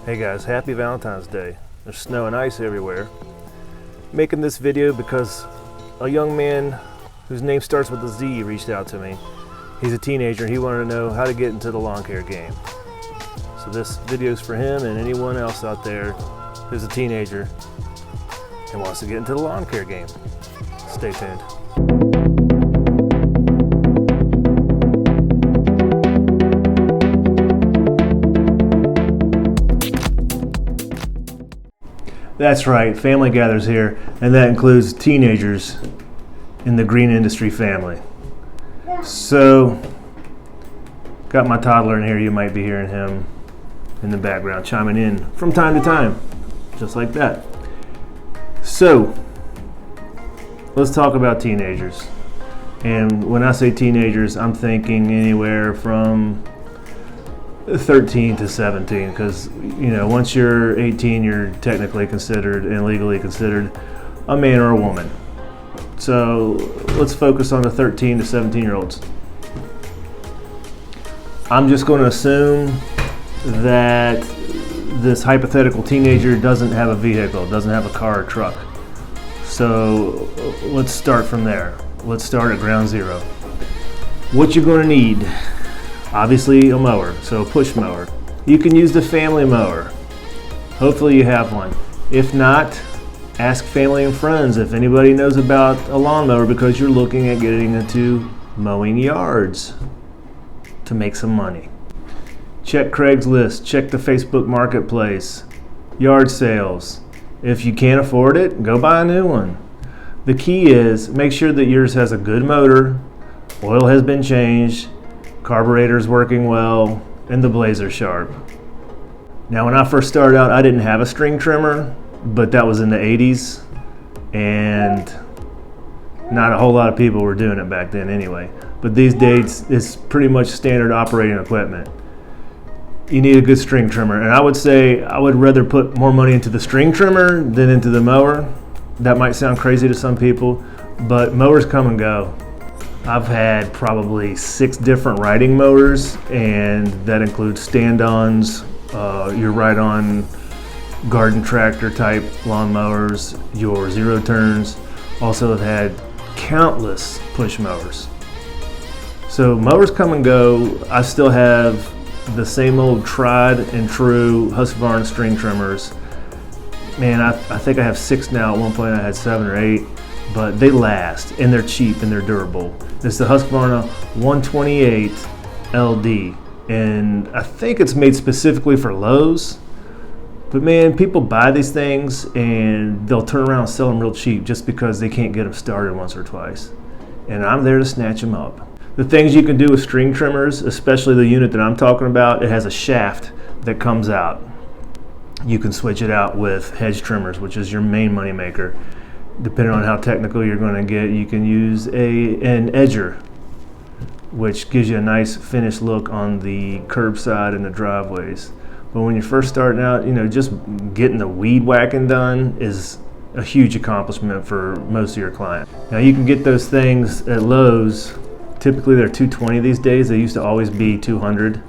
Hey guys, happy Valentine's Day. There's snow and ice everywhere. Making this video because a young man whose name starts with a Z reached out to me. He's a teenager and he wanted to know how to get into the lawn care game. So this video is for him and anyone else out there who's a teenager and wants to get into the lawn care game. Stay tuned. That's right, family gathers here, and that includes teenagers in the green industry family. So, got my toddler in here. You might be hearing him in the background chiming in from time to time, just like that. So, let's talk about teenagers. And when I say teenagers, I'm thinking anywhere from 13 to 17, because once you're 18 you're technically considered and legally considered a man or a woman. So let's focus on the 13 to 17 year olds. I'm just going to assume that this hypothetical teenager doesn't have a vehicle, doesn't have a car or truck. So let's start from there. Let's start at ground zero. What you're going to need: obviously a mower, so a push mower. You can use the family mower. Hopefully you have one. If not, ask family and friends if anybody knows about a lawnmower, because you're looking at getting into mowing yards to make some money. Check Craigslist, check the Facebook Marketplace, yard sales. If you can't afford it, go buy a new one. The key is make sure that yours has a good motor, oil has been changed, carburetor's working well, and the blades are sharp. Now, when I first started out, I didn't have a string trimmer, but that was in the 80s, and not a whole lot of people were doing it back then anyway. But these days, it's pretty much standard operating equipment. You need a good string trimmer, and I would say I would rather put more money into the string trimmer than into the mower. That might sound crazy to some people, but mowers come and go. I've had probably 6 different riding mowers, and that includes stand-ons, your ride-on garden tractor type lawn mowers, your zero turns. Also have had countless push mowers. So mowers come and go. I still have the same old tried and true Husqvarna string trimmers. Man, I think I have 6 now. At one point I had 7 or 8. But they last, and they're cheap, and they're durable. It's the Husqvarna 128 LD, and I think it's made specifically for Lowe's. But man, people buy these things, and they'll turn around and sell them real cheap just because they can't get them started once or twice. And I'm there to snatch them up. The things you can do with string trimmers, especially the unit that I'm talking about, it has a shaft that comes out. You can switch it out with hedge trimmers, which is your main money maker. Depending on how technical you're going to get, you can use an edger, which gives you a nice finished look on the curbside and the driveways. But when you're first starting out, just getting the weed whacking done is a huge accomplishment for most of your clients. Now, you can get those things at Lowe's. Typically they're $220 these days. They used to always be $200.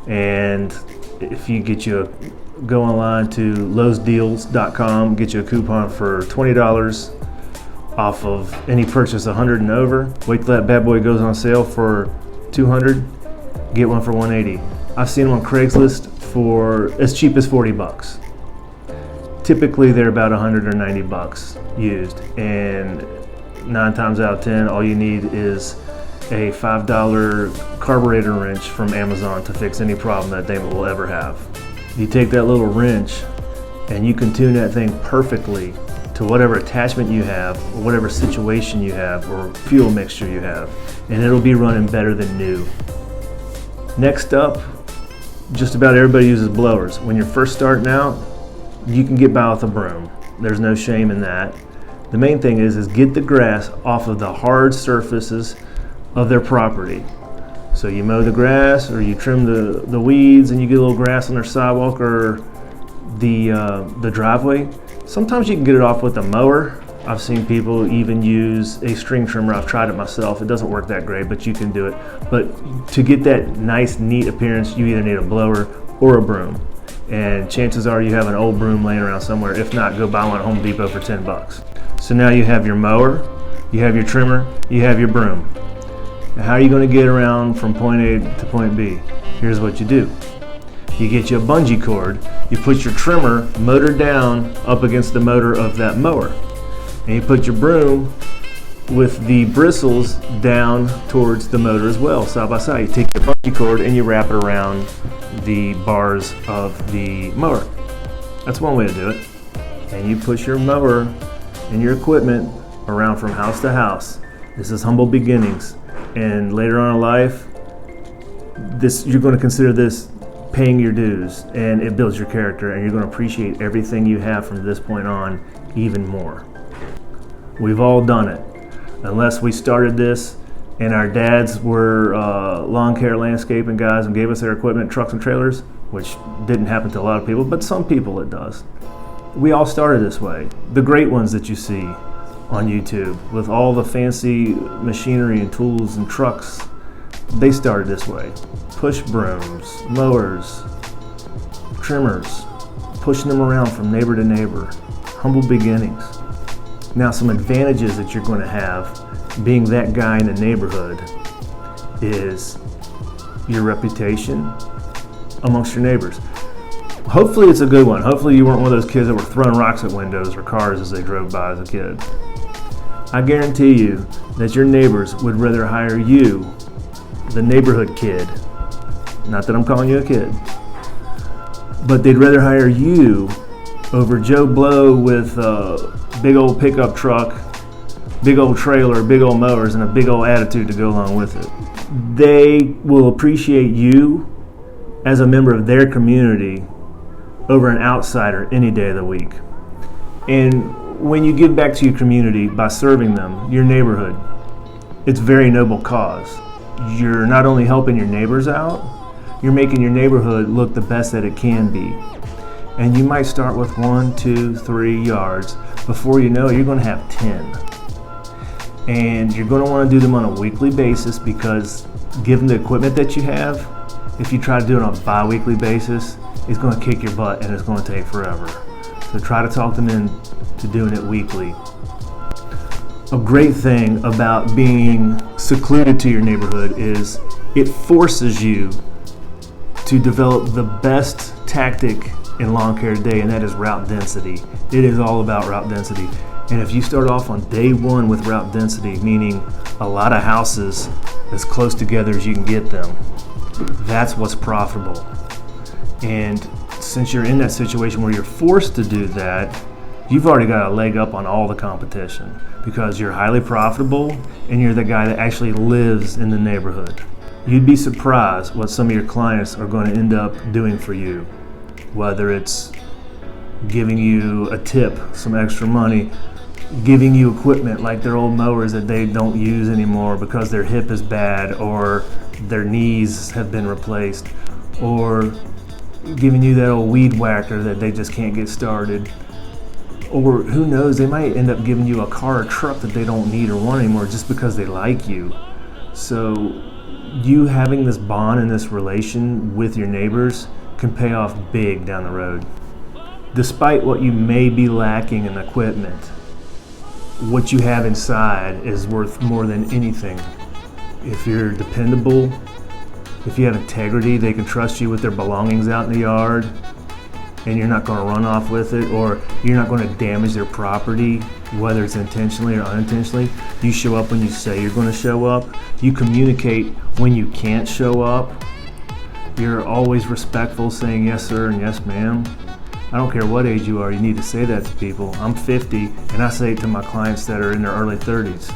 And if you go online to lowesdeals.com, get you a coupon for $20 off of any purchase 100 and over. Wait till that bad boy goes on sale for $200, get one for $180. I've seen them on Craigslist for as cheap as $40. Typically they're about $100 or $90 used, and 9 times out of 10 all you need is a $5 carburetor wrench from Amazon to fix any problem that they will ever have. You take that little wrench and you can tune that thing perfectly to whatever attachment you have, or whatever situation you have, or fuel mixture you have, and it'll be running better than new. Next up, just about everybody uses blowers. When you're first starting out, you can get by with a broom. There's no shame in that. The main thing is get the grass off of the hard surfaces of their property. So you mow the grass, or you trim the weeds, and you get a little grass on their sidewalk or the driveway. Sometimes you can get it off with a mower. I've seen people even use a string trimmer. I've tried it myself. It doesn't work that great, but you can do it. But to get that nice, neat appearance, you either need a blower or a broom. and chances are you have an old broom laying around somewhere. If not, go buy one at Home Depot for 10 bucks. So now you have your mower, you have your trimmer, you have your broom. Now how are you going to get around from point A to point B? Here's what you do. You get you a bungee cord, you put your trimmer motor down up against the motor of that mower, and you put your broom with the bristles down towards the motor as well, side by side. You take your bungee cord and you wrap it around the bars of the mower. That's one way to do it. And you push your mower and your equipment around from house to house. This is humble beginnings. And later on in life, you're going to consider this paying your dues, and it builds your character, and you're going to appreciate everything you have from this point on even more. We've all done it. Unless we started this and our dads were lawn care landscaping guys and gave us their equipment, trucks and trailers, which didn't happen to a lot of people, but some people it does. We all started this way. The great ones that you see on YouTube with all the fancy machinery and tools and trucks, they started this way. Push brooms, mowers, trimmers, pushing them around from neighbor to neighbor. Humble beginnings. Now, some advantages that you're going to have being that guy in the neighborhood is your reputation amongst your neighbors. Hopefully it's a good one. Hopefully you weren't one of those kids that were throwing rocks at windows or cars as they drove by as a kid. I guarantee you that your neighbors would rather hire you, the neighborhood kid, not that I'm calling you a kid, but they'd rather hire you over Joe Blow with a big old pickup truck, big old trailer, big old mowers, and a big old attitude to go along with it. They will appreciate you as a member of their community over an outsider any day of the week. And when you give back to your community by serving them, your neighborhood, it's a very noble cause. You're not only helping your neighbors out, you're making your neighborhood look the best that it can be. And you might start with 1, 2, 3 yards. Before you know it, you're going to have 10. And you're going to want to do them on a weekly basis, because given the equipment that you have, if you try to do it on a bi-weekly basis, it's going to kick your butt and it's going to take forever. So try to talk them into doing it weekly. A great thing about being secluded to your neighborhood is it forces you to develop the best tactic in lawn care today, and that is route density. It is all about route density. And if you start off on day one with route density, meaning a lot of houses as close together as you can get them, that's what's profitable. And since you're in that situation where you're forced to do that, you've already got a leg up on all the competition, because you're highly profitable and you're the guy that actually lives in the neighborhood. You'd be surprised what some of your clients are going to end up doing for you, whether it's giving you a tip, some extra money, giving you equipment like their old mowers that they don't use anymore because their hip is bad or their knees have been replaced, or giving you that old weed whacker that they just can't get started. Or who knows, they might end up giving you a car or truck that they don't need or want anymore just because they like you. So you having this bond and this relation with your neighbors can pay off big down the road. Despite what you may be lacking in equipment, what you have inside is worth more than anything. If you're dependable, if you have integrity, they can trust you with their belongings out in the yard, and you're not going to run off with it, or you're not going to damage their property, whether it's intentionally or unintentionally. You show up when you say you're going to show up. You communicate when you can't show up. You're always respectful, saying yes sir and yes ma'am. I don't care what age you are, you need to say that to people. I'm 50 and I say it to my clients that are in their early 30s.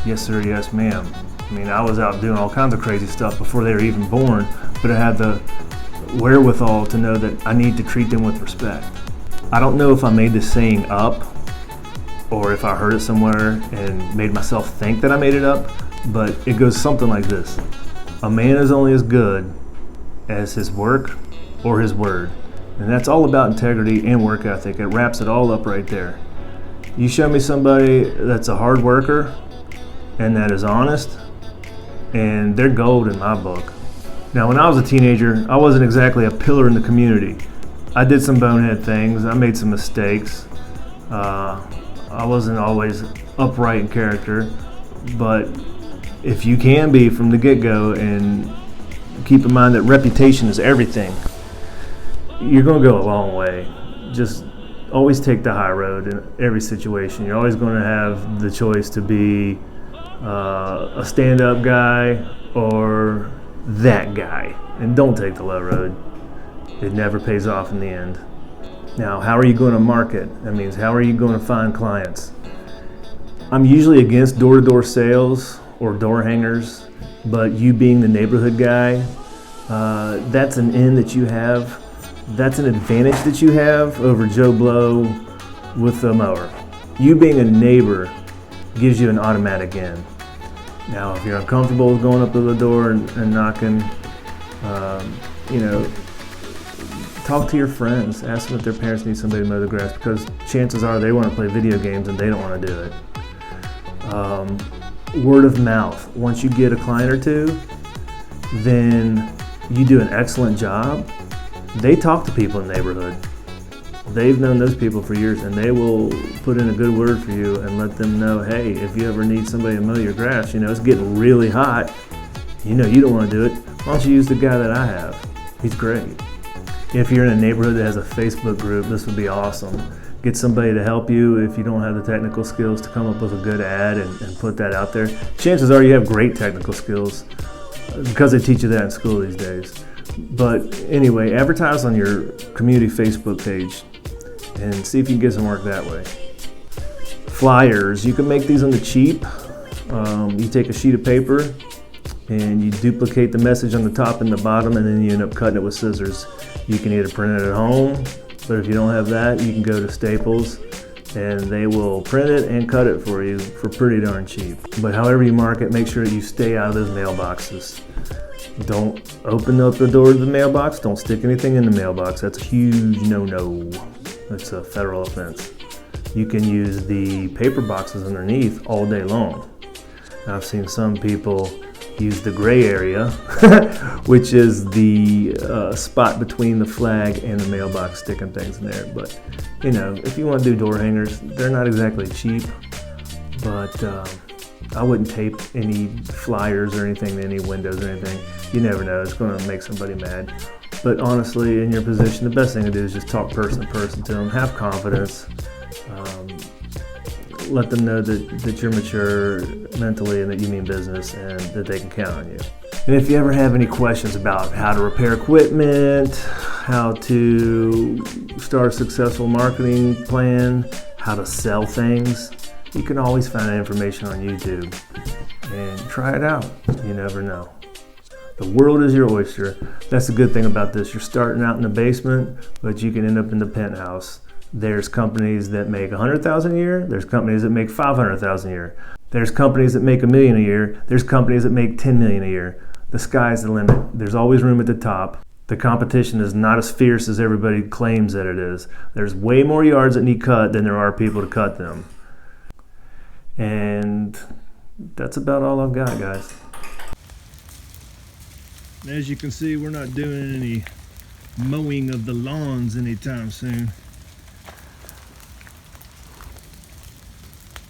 Yes sir, yes ma'am. I mean, I was out doing all kinds of crazy stuff before they were even born, but I had the wherewithal to know that I need to treat them with respect. I don't know if I made this saying up or if I heard it somewhere and made myself think that I made it up, but it goes something like this. A man is only as good as his work or his word. And that's all about integrity and work ethic. It wraps it all up right there. You show me somebody that's a hard worker and that is honest, and they're gold in my book. Now, when I was a teenager, I wasn't exactly a pillar in the community. I did some bonehead things. I made some mistakes. I wasn't always upright in character, but if you can be from the get-go, and keep in mind that reputation is everything, you're going to go a long way. Just always take the high road in every situation. You're always going to have the choice to be a stand-up guy or that guy, and don't take the low road. It never pays off in the end. Now, how are you going to market? That means, how are you going to find clients? I'm usually against door-to-door sales or door hangers, but you being the neighborhood guy, that's an in that you have. That's an advantage that you have over Joe Blow with a mower. You being a neighbor gives you an automatic in. Now, if you're uncomfortable with going up to the door and knocking, talk to your friends. Ask them if their parents need somebody to mow the grass, because chances are they want to play video games and they don't want to do it. Word of mouth. Once you get a client or two, then you do an excellent job. They talk to people in the neighborhood. They've known those people for years, and they will put in a good word for you and let them know, hey, if you ever need somebody to mow your grass, it's getting really hot, you don't want to do it, why don't you use the guy that I have? He's great. If you're in a neighborhood that has a Facebook group, this would be awesome. Get somebody to help you if you don't have the technical skills to come up with a good ad and put that out there. Chances are you have great technical skills, because they teach you that in school these days. But anyway, advertise on your community Facebook page and see if you can get some work that way. Flyers, you can make these on the cheap. You take a sheet of paper and you duplicate the message on the top and the bottom, and then you end up cutting it with scissors. You can either print it at home, but if you don't have that, you can go to Staples and they will print it and cut it for you for pretty darn cheap. But however you market, make sure that you stay out of those mailboxes. Don't open up the door to the mailbox. Don't stick anything in the mailbox. That's a huge no-no. That's a federal offense. You can use the paper boxes underneath all day long. I've seen some people use the gray area, which is the spot between the flag and the mailbox, sticking things in there. But, if you want to do door hangers, they're not exactly cheap, but I wouldn't tape any flyers or anything to any windows or anything. You never know, it's going to make somebody mad. But honestly, in your position, the best thing to do is just talk person to person to them. Have confidence. Let them know that you're mature mentally and that you mean business and that they can count on you. And if you ever have any questions about how to repair equipment, how to start a successful marketing plan, how to sell things, you can always find that information on YouTube and try it out. You never know. The world is your oyster. That's the good thing about this. You're starting out in the basement, but you can end up in the penthouse. There's companies that make $100,000 a year. There's companies that make $500,000 a year. There's companies that make $1 million a year. There's companies that make $10 million a year. The sky's the limit. There's always room at the top. The competition is not as fierce as everybody claims that it is. There's way more yards that need cut than there are people to cut them. And that's about all I've got, guys. As you can see, we're not doing any mowing of the lawns anytime soon.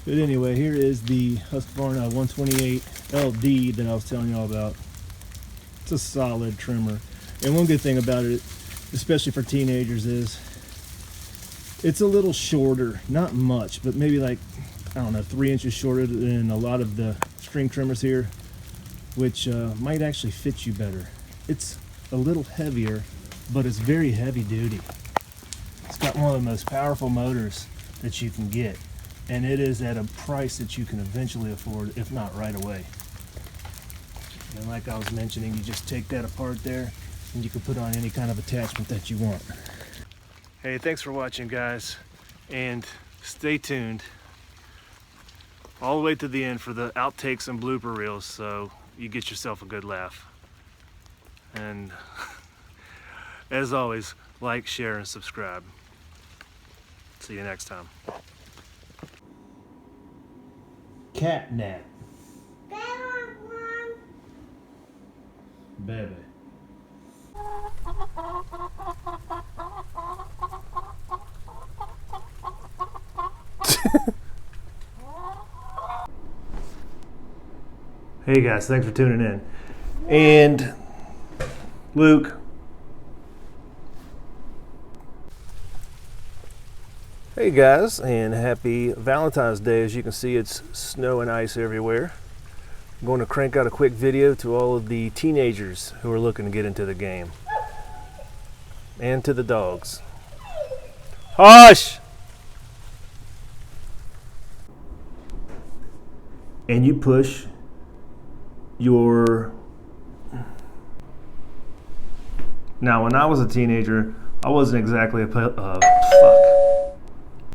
But anyway, here is the Husqvarna 128 LD that I was telling you all about. It's a solid trimmer. And one good thing about it, especially for teenagers, is it's a little shorter. Not much, but maybe like, 3 inches shorter than a lot of the string trimmers here, which might actually fit you better. It's a little heavier, but it's very heavy duty. It's got one of the most powerful motors that you can get, and it is at a price that you can eventually afford, if not right away. And like I was mentioning, you just take that apart there and you can put on any kind of attachment that you want. Hey, thanks for watching, guys, and stay tuned all the way to the end for the outtakes and blooper reels, so you get yourself a good laugh. And as always, like, share, and subscribe. See you next time. Catnap. Baby. Hey guys, thanks for tuning in. And Luke, hey guys, and happy Valentine's Day. As you can see, it's snow and ice everywhere. I'm going to crank out a quick video to all of the teenagers who are looking to get into the game. And to the dogs. Hush! And you push your... Now, when I was a teenager, I wasn't exactly a